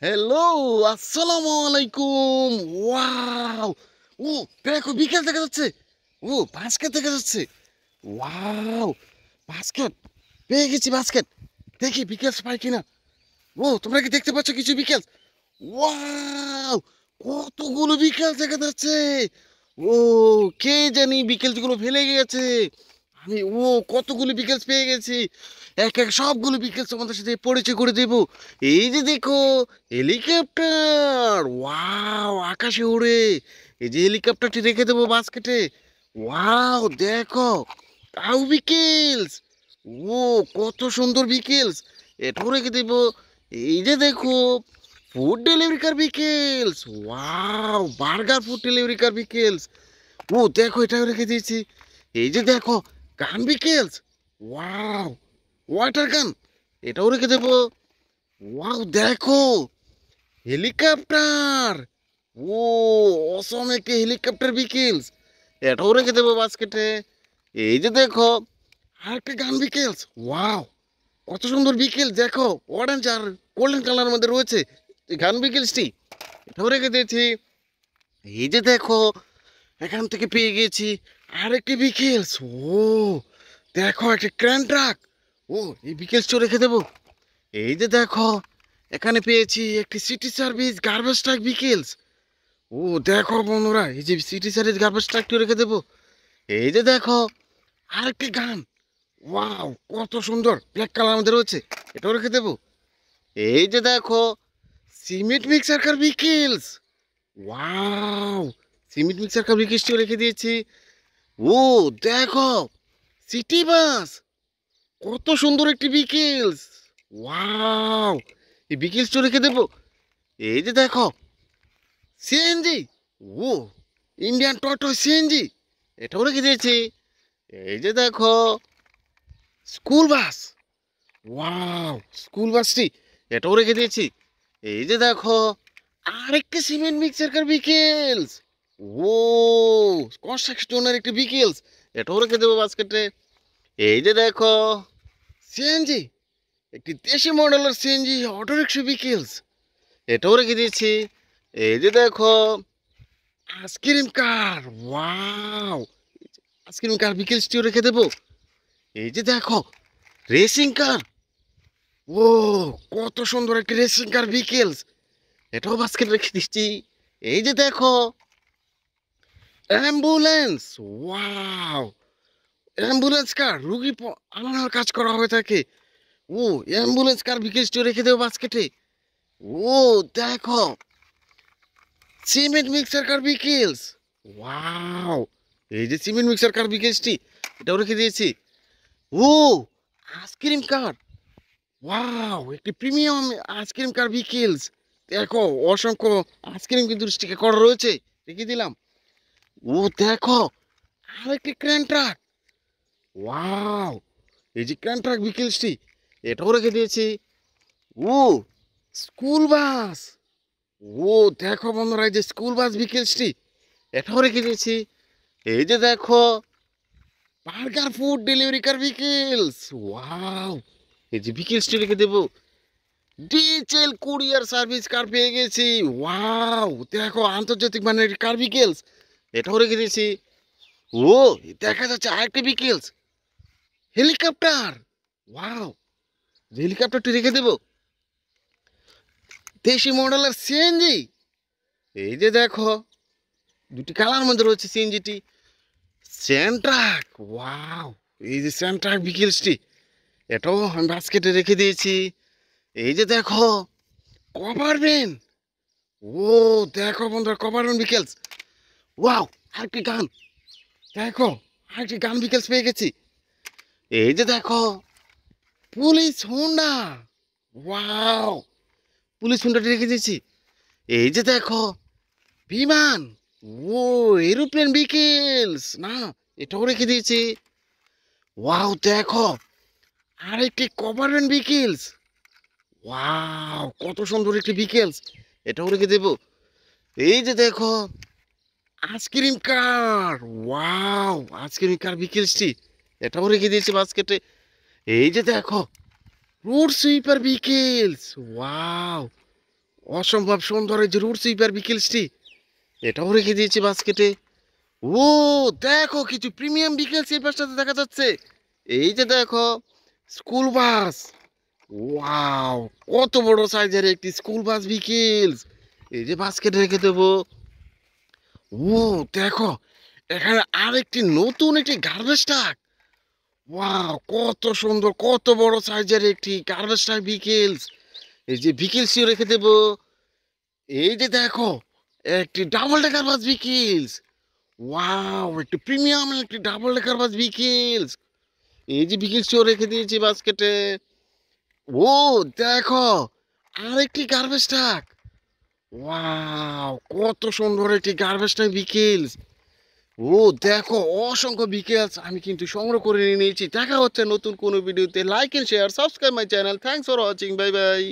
Hello, আসসালামু আলাইকুম। Wow! ও দেখো বিকেল দেখা যাচ্ছে। ও বাস্কেট দেখা যাচ্ছে। ওয়াও! বাস্কেট পেয়ে গেছি বাস্কেট। দেখি বিকেলস পাই কিনা। ও তোমরা কি দেখতে পাচ্ছ কিছু বিকেল? ওয়াও! কতগুলো বিকেল দেখা যাচ্ছে। ও কে জানি বিকেলস গুলো ফেলে গেছে। ও কতগুলো বিকেলস পেয়ে গেছি। এক এক সবগুলো বিকেলস তোমাদের সাথে পরিচয় করে দেব। এই যে দেখো হেলিকপ্টার। ওয়াও আকাশে ওড়ে। এই যে হেলিকপ্টারটি রেখে দেবো বাস্কেটে। ওয়াও দেখো কাউ বিকেলস। ও কত সুন্দর বিকেলস। এটাও রেখে দেবো। এই যে দেখো ফুড ডেলিভারি কার বিকেলস। ওয়াও বার্গার ফুড ডেলিভারি কার বিকেলস। ও দেখো এটাও রেখে দিয়েছি। এই যে দেখো গান বিকেলস। ওয়াও ওয়াটার গান এটাও রেখে দেবো। ওয়াও দেখো হেলিকপ্টার। ও অসম একটি হেলিকপ্টার বিকেলস এটাও রেখে দেবো বাস্কেটে। এই যে দেখো আরেকটা গান বিকেলস। ওয়াও কত সুন্দর বিকেল দেখো অরেঞ্জ আর গোল্ডেন কালার মধ্যে রয়েছে এই গান বিকেলসটি এটাও রেখে দিয়েছি। এই যে দেখো এখান থেকে পেয়ে গেছি আরেকটি বিকেলস। ও দেখো একটা ক্রেন ট্রাক। ও এই বিকেলসটা রেখে দেবো। এই যে দেখো এখানে পেয়েছি একটি সিটি সার্ভিস গার্বেজ ট্রাক বিকেলস। ও দেখো বন্ধুরা এই যে সিটি সার্ভিস গার্বেজ ট্রাকটি রেখে দেবো। এই যে দেখো আরেকটি গান। ওয়াও কত সুন্দর ব্ল্যাক কালার মধ্যে রয়েছে এটাও রেখে দেবো। এই যে দেখো সিমেন্ট মিক্সার কার বিকেলস। ওয়াও সিমেন্ট মিক্সার কার বিকেলসটিও রেখে দিয়েছি। ও দেখো সিটি বাস কত সুন্দর একটি বিকেলস। ওয়াও এই বিকেলসটা রেখে দেবো। এই যে দেখো সিএনজি। ও ইন্ডিয়ান টোটো সিএনজি এটাও রেখে দিয়েছি। এই যে দেখো স্কুল বাস। ওয়াও স্কুল বাসটি এটাও রেখে দিয়েছি। এই যে দেখো আরেকটি সিমেন্ট মিক্সার কার বিকেলস। ও কনস্ট্রাকশনের একটি বিকেলস এটাও রেখে দেবো বাস্কেটে। এই যে দেখো সিএনজি একটি দেশি মডেলের সিএনজি অটোরিক্সা বিকেলস এটাও রেখে দিয়েছি। এই যে দেখো আইসক্রিম কার। ওয়াও আইসক্রিম কার বিকেলসটিও রেখে দেবো। এই যে দেখো রেসিং কার। ও কত সুন্দর একটি রেসিং কার বিকেলস এটাও বাস্কেট রেখে দিচ্ছি। এই যে দেখো অ্যাম্বুলেন্স। ওয়াও অ্যাম্বুলেন্স কার রুগী আনানোর কাজ করা হয়ে থাকে। ও অ্যাম্বুলেন্স কার বিকেলসটিও রেখে দেবো বাস্কেটে। ও দেখো সিমেন্ট মিক্সার কার বিকেলস। ওয়াও এই যে সিমেন্ট মিক্সার কার বিকেলসটি এটাও রেখে দিয়েছি। ও আইসক্রিম কার। ওয়াও একটি প্রিমিয়াম আইসক্রিম কার বিকেলস দেখো অসংখ্য আইসক্রিম কিন্তু স্টিকে করা রয়েছে রেখে দিলাম। ও দেখো আরেকটি ক্রেন ট্রাক। ওয়াও এই যে ক্রেন ট্রাক বিকেলসটি এটাও রেখে দিয়েছি। ও স্কুল বাস। ও দেখো বন্ধুরা এই যে স্কুল বাস বিকেলসটি এটাও রেখে দিয়েছি। এই যে দেখো বার্গার ফুড ডেলিভারি কার বিকেলস। ওয়াও এই যে বিকেলসটি রেখে দেবো। ডিএচএল কুরিয়ার সার্ভিস কার পেয়ে গেছি। ওয়াও দেখো আন্তর্জাতিক মানের কার বিকেলস এটাও রেখে দিয়েছি। ও দেখা যাচ্ছে আরেকটি বিকেলস হেলিকপ্টার। ওয়াও যে হেলিকপ্টারটি রেখে দেবো। দেশি মডেলের সিএনজি। এই যে দেখো দুটি কালার মধ্যে রয়েছে সিএনজিটি। সেন্ট্রাক। ওয়াও এই যে সেন্ট্রাক বিকেলসটি এটাও আমি বাস্কেটে রেখে দিয়েছি। এই যে দেখো কভার ভ্যান। ও দেখো বন্ধুরা কভার ভ্যান বিকেলস। ওয়াও আরেকটি গান। দেখো আরেকটি গান বিকেলস পেয়ে গেছি। এই যে দেখো পুলিশ হোন্ডা। ওয়াও পুলিশ হোন্ডাটি রেখে দিয়েছি। এই যে দেখো বিমান। ও এরোপ্লেন বিকেলস না এটাও রেখে দিয়েছি। ওয়াও দেখো আরেকটি কভার ভ্যান বিকেলস। ওয়াও কত সুন্দর একটি বিকেলস এটাও রেখে দেবো। এই যে দেখো আইসক্রিম কার। ওয়াও আইসক্রিম কার বিকেলসটি এটাও রেখে দিয়েছি বাস্কেটে। এই যে দেখো রোড সুইপার বিকেলস। ওয়াও অসম্ভব সুন্দর এই যে রুট সুইপার বিকেলসটি, এটাও রেখে দিয়েছি বাস্কেটে। ও দেখো কিছু প্রিমিয়াম বিকেলস এই পাশটাতে দেখা যাচ্ছে। এই যে দেখো স্কুল বাস, ওয়াও কত বড় সাইজের একটি স্কুল বাস বিকেলস, এই যে বাস্কেটে রেখে দেবো। ও দেখো এখানে আরেকটি নতুন একটি গার্বেজ ট্রাক, ওয়াও কত সুন্দর কত বড় সাইজের একটি গার্বেজ ট্রাক বিকেলস, এই যে বিকেলসটিও রেখে দেবো। এই যে দেখো একটি ডাবল ডেকার বাস বিকেলস, ওয়াও একটু প্রিমিয়াম একটি ডাবল ডেকার বাস বিকেলস, এই যে বিকেলসটিও রেখে দিয়েছি বাস্কেটে। ও দেখো আরেকটি গার্বেজ ট্রাক, ওয়াও কত সুন্দর একটি গার্বেজ ট্রাক বিকেলস। ও দেখো অসংখ্য বিকেলস আমি কিন্তু সংগ্রহ করে নিয়ে নিয়েছি। দেখা হচ্ছে নতুন কোনো ভিডিওতে। Like and share subscribe my channel. Thanks for watching, bye by.